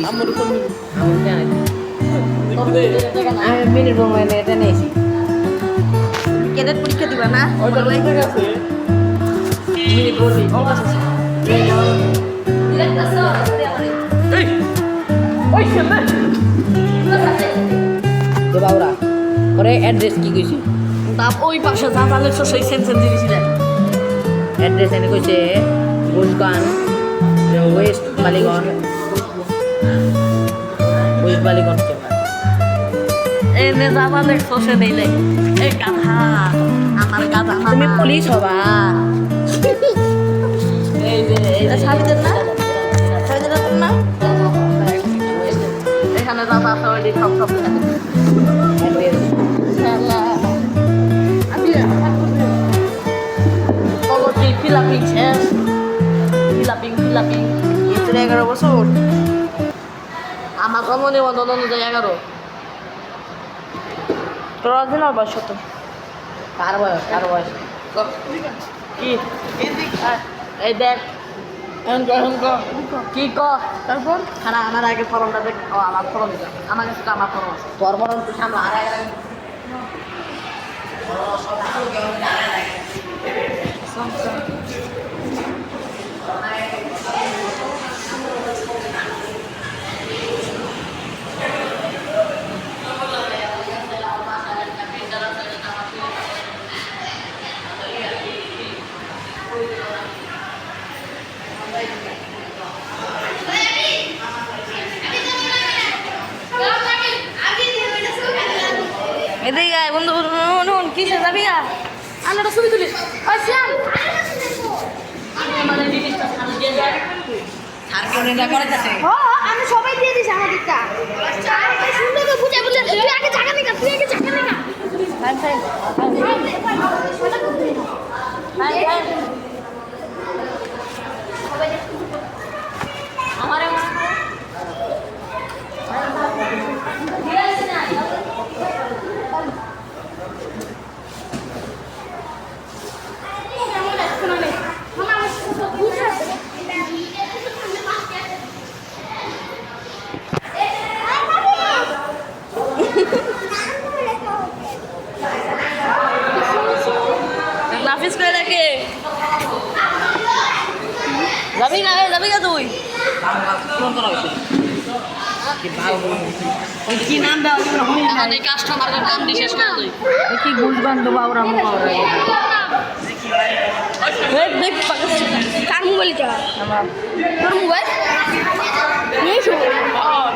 আমার তো আমার জানাই আমি মিনিট বলবো এটা নিয়েছি ক্যাডেট পরীক্ষা দিবা না ওইটা ঠিক আছে মিনিট বলবি এই ওই ছেলে তো বাবুরা ওরে অ্যাড্রেস কি কইছি তাপ ওই পাশে যা তাহলে তো সেই সেন্সেন দিয়েছিলেন অ্যাড্রেস এনে কইছে গুলকান ওয়েস্ট বালিগঞ্জ ওয়েস্ট বালিগঞ্জ এনে যা তাহলে সসে দিলে এই গাধা আমার গাধা তুমি পুলিশ হবা এই যে ছাড়িদেন না ছাড়িদেন না এখানে যা আছে ওই সব সব ফিলাপিং শেষ ফিলাপিং 11 বছর আমার জন্ম নিবন্ধন অনুযায়ী 11 তোর অরিজিনাল বয়স কত কার বয়স কি এই দেখ কি ক তারপর খারাপ আমার আগে ফর্মটা দেখ ও আমার ফর্ম দিলাম আমার কাছে তো আমার ফর্ম আছে তোর বরং তুই সামনে আর এদিকে আয় বন্ধু নুন কিসে যাবি গা আমরা ছবি তুলি আমি সবাই দিয়ে দিছি আমার দিকটা সুন্দর করে বুঝে বুঝে তুই আগে জায়গা নিকা আমারে নাফিস করে রাখে যাবি না তুই কি নাম দেওয়া এই কাস্টমারের নাম দিয়ে শেষ করে তুই কি গুলকান তো বাবুরা দেখ কার মোবাইল চা আমার তোর মোবাইল নিয়েছো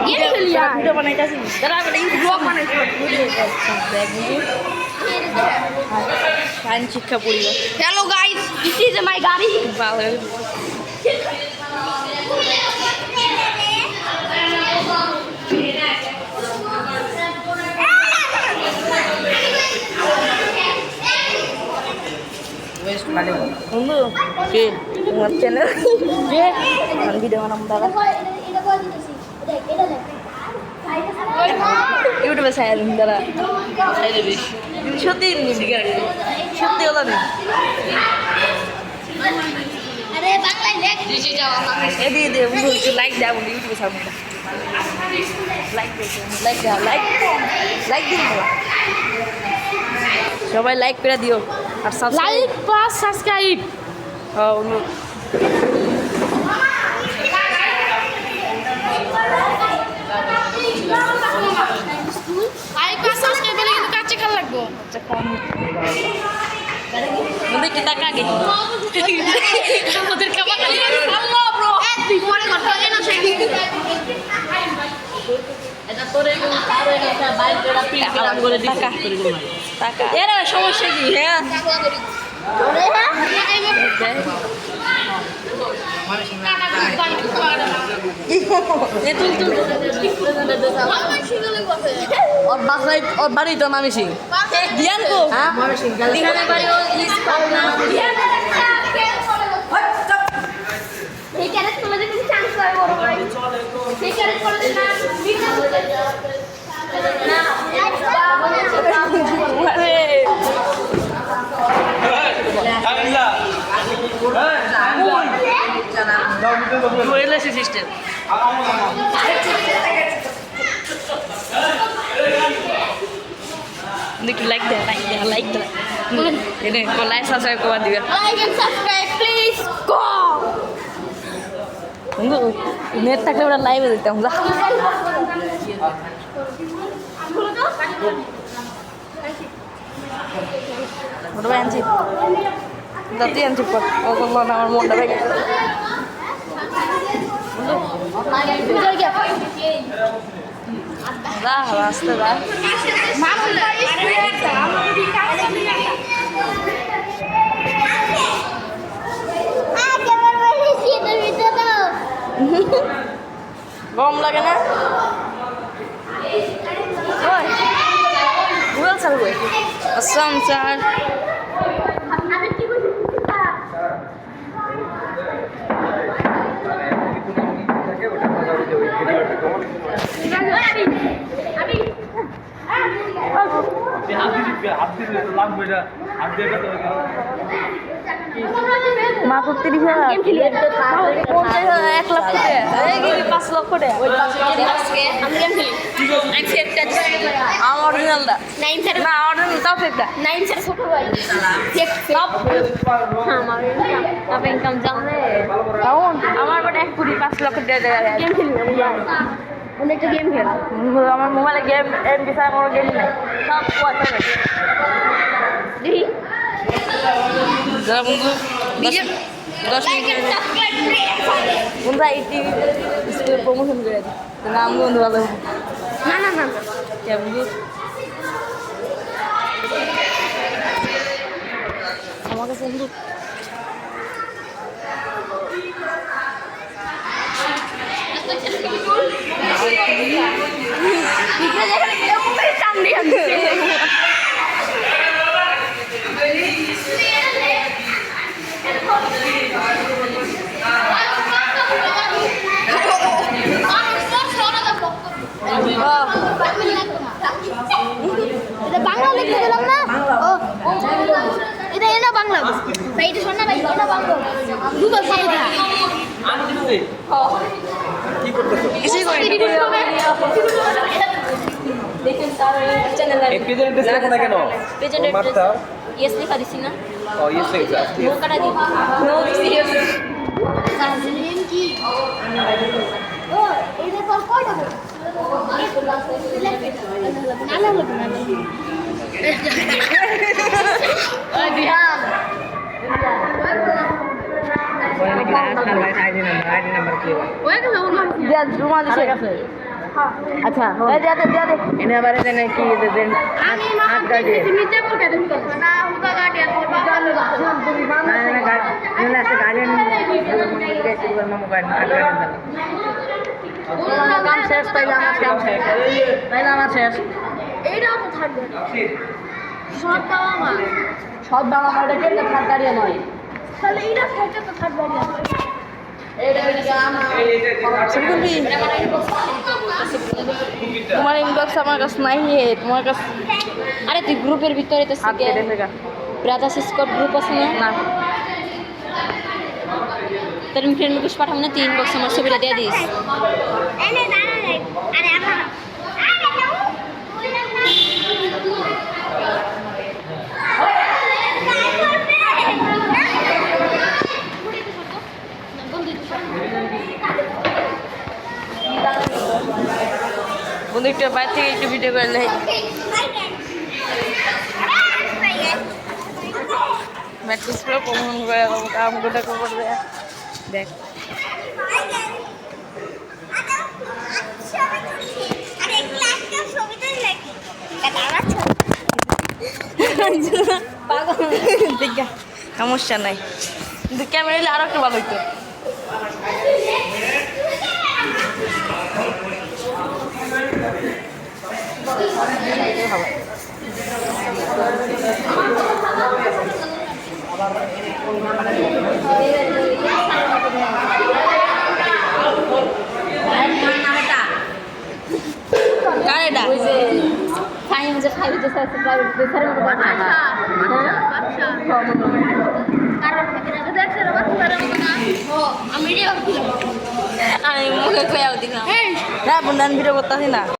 গেম খেলিয়া ভিডিও বানাইতাছি দাঁড়া আমি ব্লগ বানাইছি আইন শিক্ষা পরিবার hello guys this is my গাড়ি ওয়েস্ট বালিগঞ্জ বন্ধু কে তোমার চ্যানেল কে আমি ভিডিও বানাবো দাদা এটা কই দিতেছি দেখ এটা দেখ ইউটিউবে ছাড় দাঁড়া ছাড় দিবি সত্যি সিগারেট সত্যি হলো না আরে বাংলায় দেখ দিছি যাওয়া এ দিয়ে দে বন্ধু একটু লাইক দাও বন্ধু ইউটিউবে ছাড় লাইক দিন সবাই লাইক করে দিও আর লাইক প্লাস সাবস্ক্রাইব হ্যাঁ অনুরোধ লাইক প্লাস সাবস্ক্রাইব করলে কিন্তু কাছে কাল লাগবো মধ্যে কি টাকা আগে আমাদের খাবার আল্লাহ ব্রো তুই পরে কথা এনো সেই এটা তোরে তার একটা বাইক করে প্রিন্ট করে দিই টাকা এর সমস্যা কি হ্যাঁ ওরে হ্যাঁ এ তুল ওর বাসায় ওর বাড়ি তো মামি সিং দিয়ান কো হ্যাঁ দিয়ানের বাড়ি ও ইস পাবনা এই ক্যারেট কলেজে কিন্তু চান্স পাবে বড় বড় সেই ক্যারেট কলেজে না সিস্টেম লাইক দাও এনে লাইক সাবস্ক্রাইব করে দিবেন লাইক এন্ড সাবস্ক্রাইব প্লিজ গো বন্ধু নেট থাকলে ওরা লাইভে দিতাম যা ওটা ভাই আনছি দাঁতি আনছি পর ও বললো না আমার মনটা ভেঙে গেছে যা রাস্তা যা গরম লাগে না গুগল স্যার কই আসসালাম স্যার মাত্র 30,000 1 লক্ষ টাকা 5 লক্ষ টাকা আমার অরিজিনালটা না অরিজিনাল তাও ফেকটা ইনকাম জানলে আমার মানে 1 কোটি 5 লক্ষ টাকা গেম খেলি অনেকটা গেম খেলা আমার মোবাইলে গেম এমবি ছাড়া কোনো গেম নাই সব পয়সা নেই দেখি যারা বন্ধু 10 মিনিট বন্ধু আইটি স্কুলে প্রমোশন করে দিই নাম বন্ধু ভালো না কে বন্ধু আমার কাছে বন্ধু এটা বাংলা লিখতে দিলাম না ও এটা এটা বাংলা ভাই এটা শোন না ভাই এটা বাংলা গুগল সাইড কি করতেছো কিছুই করি দেখেন স্যার চ্যানেল এই পেজের অ্যাড্রেস লেখো না কেন পেজেন্ট মারতা ইয়েস লেখা দিছি না ও ইয়েস লেখা মোকাটা দি নো সিরিয়াস সার্জেরিয়ান কি ও এটা পর কয়টা না ওই বিহান আইডি নাম্বার কি ওই তো দিয়া জমা দিছে আচ্ছা এই দিয়া দে এনে বারে দেন কি দেন আমি মাথা দিয়ে মিটে পড়ে দেব না হুদা গাড়ি আছে কাম শেষ তাইলে আমার শেষ এইটা তো থাকবে সব দাও আমার সব বাবা মাটা কেটে থাকারিয়া নয় তাহলে এইটা থাকতে তো থাকবে না তোমার ইনবক্স আমার কাছে নাই তোমার কাছে আরে তুই গ্রুপের ভিতরে তো ব্রাদার্স স্কোয়াড গ্রুপ আছে না তোর আমি ফ্রেন্ড রিকোয়েস্ট পাঠাবো না তুই ইনবক্স আমার ছবিটা দিয়ে দিস এনে দাঁড়া আরে আমার বন্ধু একটু বাইরে থেকে একটু ভিডিও করলে ম্যাট্রিক্স পুরো কমন করে কাম গোটা করবে দেখ সমস্যা নাই কিন্তু ক্যামেরা এলে আরো একটু ভালো হইতো আমি মুখে খোয়াও দিলাম হ্যাঁ বন্ধু আমি ভিডিও করতেছি না